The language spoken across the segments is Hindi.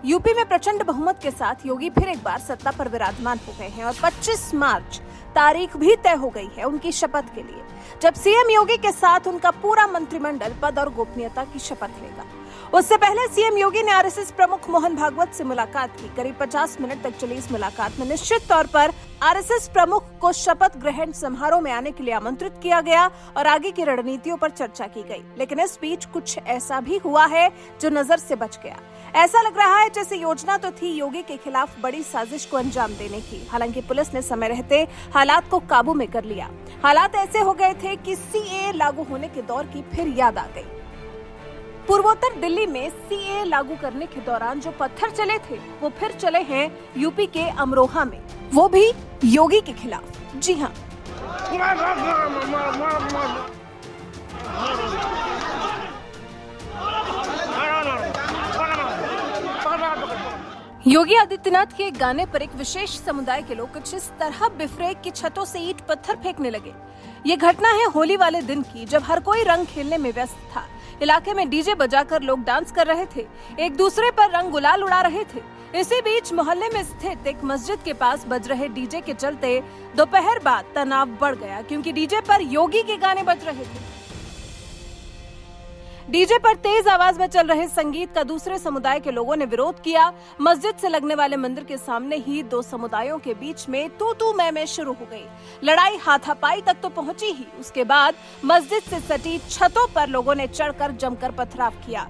यूपी में प्रचंड बहुमत के साथ योगी फिर एक बार सत्ता पर विराजमान हो गए हैं और 25 मार्च तारीख भी तय हो गई है उनकी शपथ के लिए, जब सीएम योगी के साथ उनका पूरा मंत्रिमंडल पद और गोपनीयता की शपथ लेगा। उससे पहले सीएम योगी ने आरएसएस प्रमुख मोहन भागवत से मुलाकात की। करीब 50 मिनट तक चली इस मुलाकात में निश्चित तौर पर आरएसएस प्रमुख को शपथ ग्रहण समारोह में आने के लिए आमंत्रित किया गया और आगे की रणनीतियों पर चर्चा की गई। लेकिन इस बीच कुछ ऐसा भी हुआ है जो नजर से बच गया। ऐसा लग रहा है जैसे योजना तो थी योगी के खिलाफ बड़ी साजिश को अंजाम देने की। हालांकि पुलिस ने समय रहते हालात को काबू में कर लिया। हालात ऐसे हो गए थे कि सीएए लागू होने के दौर की फिर याद आ गई। पूर्वोत्तर दिल्ली में सीएए लागू करने के दौरान जो पत्थर चले थे वो फिर चले हैं यूपी के अमरोहा में, वो भी योगी के खिलाफ। जी हाँ, योगी आदित्यनाथ के गाने पर एक विशेष समुदाय के लोग कुछ इस तरह बिफरे कि छतों से ईंट पत्थर फेंकने लगे। ये घटना है होली वाले दिन की, जब हर कोई रंग खेलने में व्यस्त था। इलाके में डीजे बजाकर लोग डांस कर रहे थे, एक दूसरे पर रंग गुलाल उड़ा रहे थे। इसी बीच मोहल्ले में स्थित एक मस्जिद के पास बज रहे डीजे के चलते दोपहर बाद तनाव बढ़ गया, क्योंकि डीजे पर योगी के गाने बज रहे थे। डीजे पर तेज आवाज में चल रहे संगीत का दूसरे समुदाय के लोगों ने विरोध किया। मस्जिद से लगने वाले मंदिर के सामने ही दो समुदायों के बीच में तू मैं शुरू हो गई। लड़ाई हाथापाई तक तो पहुंची ही। उसके बाद मस्जिद से सटी छतों पर लोगों ने चढ़कर जमकर पथराव किया।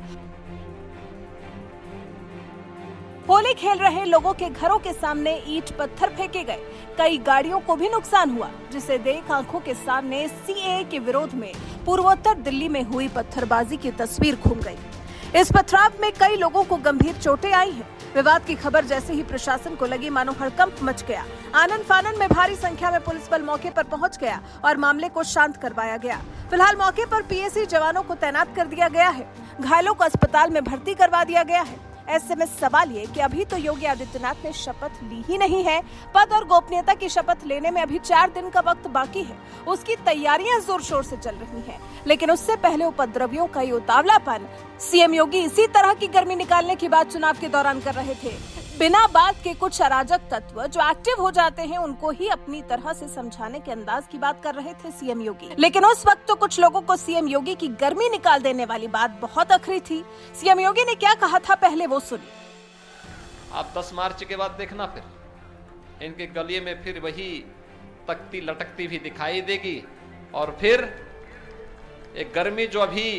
होली खेल रहे लोगों के घरों के सामने ईंट पत्थर फेंके गए। कई गाड़ियों को भी नुकसान हुआ, जिसे देख आंखों के सामने सीएए के विरोध में पूर्वोत्तर दिल्ली में हुई पत्थरबाजी की तस्वीर घूम गई। इस पथराव में कई लोगों को गंभीर चोटें आई हैं। विवाद की खबर जैसे ही प्रशासन को लगी, मानो हड़कंप मच गया। आनन फानन में भारी संख्या में पुलिस बल मौके पर पहुंच गया और मामले को शांत करवाया गया। फिलहाल मौके पर पीएसी जवानों को तैनात कर दिया गया है। घायलों को अस्पताल में भर्ती करवा दिया गया है। ऐसे में सवाल ये कि अभी तो योगी आदित्यनाथ ने शपथ ली ही नहीं है। पद और गोपनीयता की शपथ लेने में अभी 4 दिन का वक्त बाकी है। उसकी तैयारियां जोर शोर से चल रही हैं। लेकिन उससे पहले उपद्रवियों का ये उतावलापन, सीएम योगी इसी तरह की गर्मी निकालने की बात चुनाव के दौरान कर रहे थे। बिना बात के कुछ अराजक तत्व जो एक्टिव हो जाते हैं, उनको ही अपनी तरह से समझाने के अंदाज की बात कर रहे थे सीएम योगी। लेकिन उस वक्त तो कुछ लोगों को सीएम योगी की गर्मी निकाल देने वाली बात बहुत अखरी थी। सीएम योगी ने क्या कहा था, पहले वो सुनिए। आप 10 मार्च के बाद देखना, फिर इनके गले में फिर वही तख्ती लटकती भी दिखाई देगी। और फिर एक गर्मी जो अभी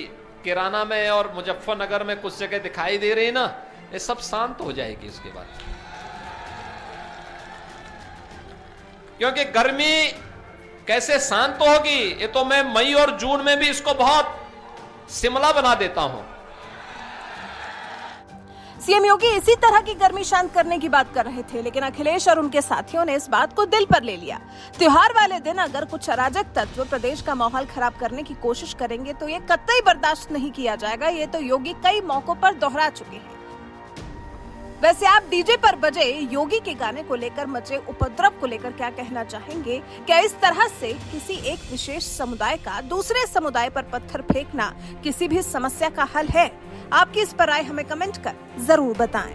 किराना में और मुजफ्फरनगर में कुछ जगह दिखाई दे रही ना, ये सब शांत हो जाएगी उसके बाद। क्योंकि गर्मी कैसे शांत होगी, ये तो मैं मई और जून में भी इसको बहुत शिमला बना देता हूं। सीएम योगी इसी तरह की गर्मी शांत करने की बात कर रहे थे, लेकिन अखिलेश और उनके साथियों ने इस बात को दिल पर ले लिया। त्योहार वाले दिन अगर कुछ अराजक तत्व प्रदेश का माहौल खराब करने की कोशिश करेंगे तो ये कतई बर्दाश्त नहीं किया जाएगा। ये तो योगी कई मौकों पर दोहरा चुके हैं। वैसे आप डीजे पर बजे योगी के गाने को लेकर मचे उपद्रव को लेकर क्या कहना चाहेंगे? क्या इस तरह से किसी एक विशेष समुदाय का दूसरे समुदाय पर पत्थर फेंकना किसी भी समस्या का हल है? आपकी इस पर राय हमें कमेंट कर जरूर बताएं।